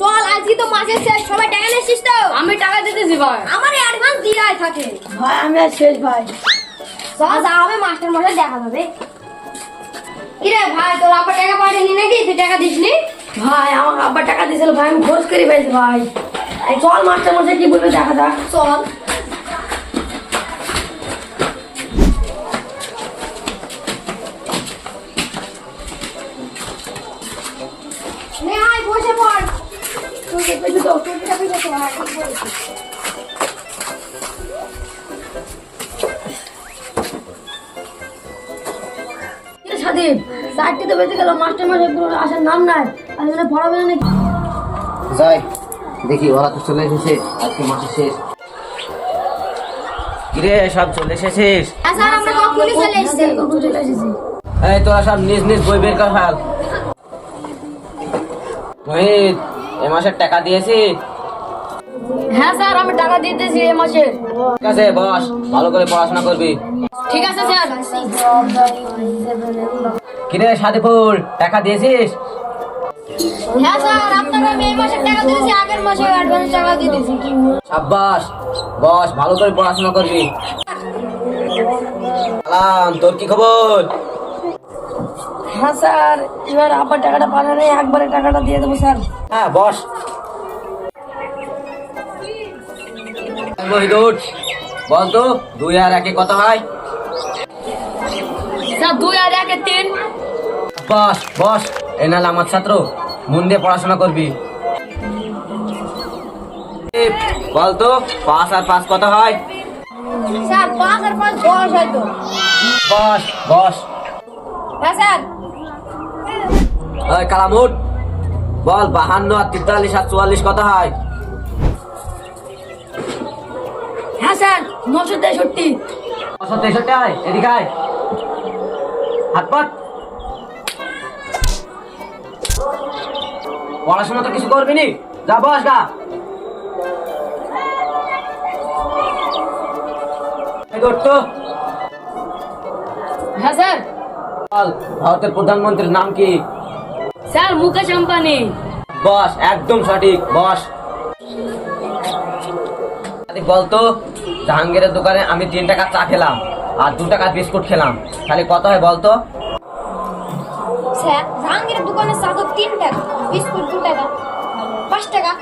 চল আজকে তো মাসের শেষ, সবাই টাকা নিছিস তো? আমি টাকা দিতেছি ভাই। আমার অ্যাডভান্স দিয়াই থাকে ভাই আমি আর শেষ ভাই। চল যা হবে মাস্টার মশাই দেখা যাবে। কিরে ভাই তোর আবার টাকা পাঠাইনি নাকি? তুই টাকা দিসনি? ভাই আমার আব্বা টাকা দিয়েছিল ভাই, আমি খরচ করে ফেলছি ভাই। এই চল মাস্টার মশাই কি বলবে দেখা যাক। চল নে আয় বসে পড়। তোর পেছনে তো তোর টাকা পয়সা তো হয়, ঠিক বলেছিস। সাদীপ চারটি তো বেঁচে গেল, মাস্টার মশাই কোনো আসার নাম নাই, আর এখানে পড়াবে না নাকি? যাই দেখি, ওরা তো চলে এসেছে, আজকে মাসের শেষ। কিরে সব চলে এসেছিস? হ্যাঁ স্যার, আমরা কখনই চলে এসেছি। কখন চলে এসেছি? এই তোরা সব নিজ নিজ বই বের কর ফেল। মোহিত, এ মাসের টাকা দিয়েছি? হ্যাঁ স্যার, আমি টাকা দিতেছি এই মাসে। ঠিক আছে বস, ভালো করে পড়াশোনা করবি। ঠিক আছে স্যার। কিরে সাদিপুর, টাকা দিয়েছিস? হ্যাঁ স্যার, আপনাকে আমি এই মাসের টাকা দিয়েছি, আগের মাসে অ্যাডভান্স টাকা দিয়ে দিয়েছি। সাব্বাস, বস ভালো করে পড়াশোনা করবি। সালাম, তোর কি খবর? হ্যাঁ স্যার, এবার আব্বার টাকাটা পাঠালে একবারে টাকাটা দিয়ে দেবো স্যার। হ্যাঁ বস। মোহিত উঠ, বল তো 2 আর 1 কত হয়? স্যার 2 আর 1 3। বস বস, এ নাল আমার ছাত্র, মন দিয়ে পড়াশোনা করবি। বল তো 5 আর 5 কত হয়? স্যার 5 আর 5 10 হয়তো। বস বস। হ্যাঁ স্যার। ওই কালাম উঠ, বল 52 আর 43 আর 44 কত হয়? হ্যাঁ স্যার 963। 963 হয়, এদিকে আয়, হাত পাত। পড়াশোনা তো কিছু করবি নি, যা বস গা। এই ওঠ তো। হ্যাঁ স্যার। বল ভারতের প্রধানমন্ত্রীর নাম কি? স্যার মুকেশ আম্বানি। বস, একদম সঠিক, বস। বলতো জাহাঙ্গীরের দোকানে আমি 3 টাকা চা খেলাম আর 2 টাকা বিস্কুট খেলাম, তাহলে কত হয় বলতো? স্যার জাহাঙ্গীরের দোকানে চা তো 3 টাকা, বিস্কুট 2 টাকা, 5 টাকা।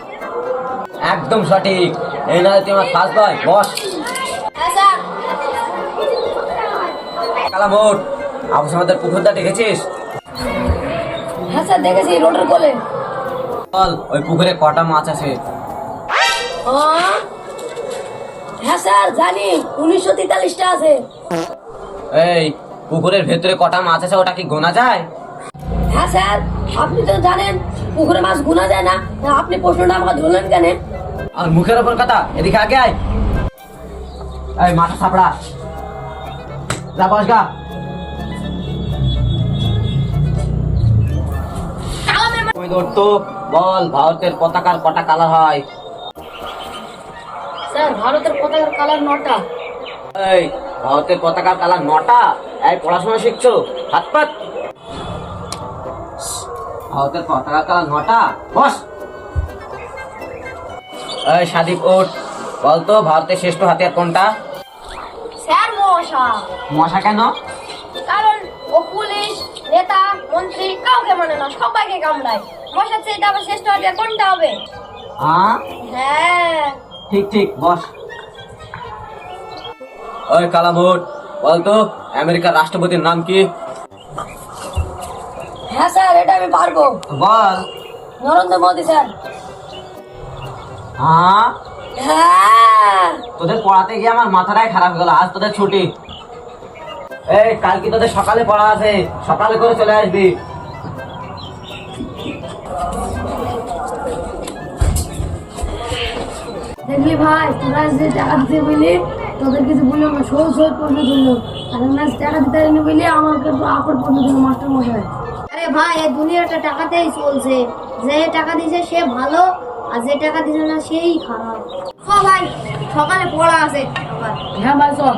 একদম সঠিক, এই নয় তুই আমার ফার্স্ট বয়, বস। হ্যাঁ স্যার। কালাম ওঠ, আবু সামাদের পুকুরটা দেখেছিস? হ্যাঁ স্যার দেখেছি, রোডের কোলে। বল ওই পুকুরে কটা মাছ আছে? হ্যাঁ স্যার জানি, 1943টা আছে। এই পুকুরের ভেতরে কটা মাছ আছে ওটা কি গোনা যায়? হ্যাঁ স্যার, আপনি তো জানেন পুকুরে মাছ গুনা যায় না, তা আপনি প্রশ্নটা আমাকে ধরলেন কেন? আর মুখের ওপর কথা, এদিকে আগে আয়। এই মাথা ছাপড়া, যা বস গা। তুমি ধরতো, বল ভারতের পতাকার কটা কালার হয়? স্যার ভারতের পতাকার কালার 9টা। এই ভারতের পতাকার কালার 9টা? এই পড়াশোনা শিখছো? হাত পাত। ভারতের পতাকার কালার 9টা, বস। এই সাদীপ ওঠ, বলতো ভারতের শ্রেষ্ঠ হাতিয়ার কোনটা? স্যার মশা। মশা কেন? কারণ ও পুলিশ, নেতা, মন্ত্রী কাউকে মানে না, সবাইকে কামড়ায়। মশার চেয়ে আবার শ্রেষ্ঠ হাতিয়ার কোনটা হবে? হ্যাঁ ঠিক ঠিক, বস। ওই কালাম ওঠ, বলতো আমেরিকার রাষ্ট্রপতির নাম কি? হ্যাঁ স্যার এটা আমি পারবো, বল। নরেন্দ্র মোদী স্যার। হ্যাঁ তোদের পড়াতে গিয়ে আমার মাথাটাই খারাপ হয়ে গেল, আজ তোদের ছুটি। এই কালকে তোদের সকালে পড়া আছে, সকালে করে চলে আসবি। দেখলি ভাই, তোরা যে টাকা দিতে বলি তোদের কিছু বললো না, সহজ সহজ প্রশ্ন করলো, আর আমরা টাকা দিতে পারিনি বলি আমাকে আপন প্রশ্ন করলো মাস্টার মশাই। আরে ভাই, এই দুনিয়াটা টাকাতেই চলছে। যে টাকা দিছে সে ভালো, আর যে টাকা দিছে না সেই খারাপ। ভাই সকালে পড়া আছে। হ্যাঁ ভাই চল।